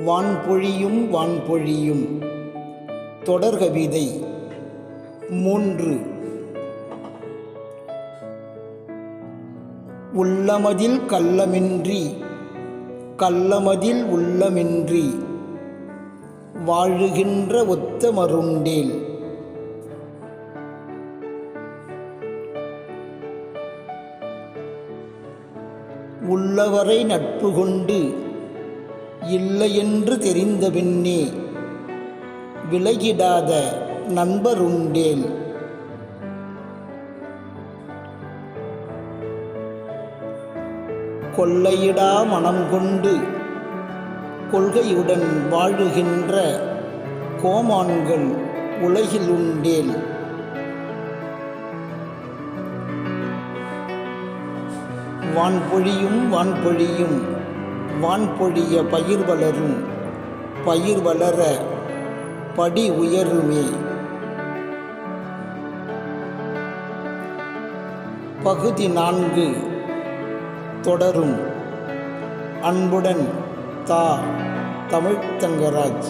வான்பொழியும் வான்பொழியும் தொடர்கவிதை 3. உள்ளமதில் கள்ளமின்றி கள்ளமதில் உள்ளமின்றி வாழுகின்ற ஒத்தமருண்டேல் உள்ளவரை நட்பு கொண்டு இல்லையென்று தெரிந்த பின்னே விலகிடாத நண்பருண்டேல் கொள்ளையிடா மனம் கொண்டு கொள்கையுடன் வாழுகின்ற கோமான்கள் உலகில் உண்டேல் வான்பொழியும் வான்பொழியும் வான்பொழிய பயிர் வளரும் பயிர் வளர படி உயருமே. பகுதி 4 தொடரும். அன்புடன் தா. தமிழ்த்தங்கராஜ்.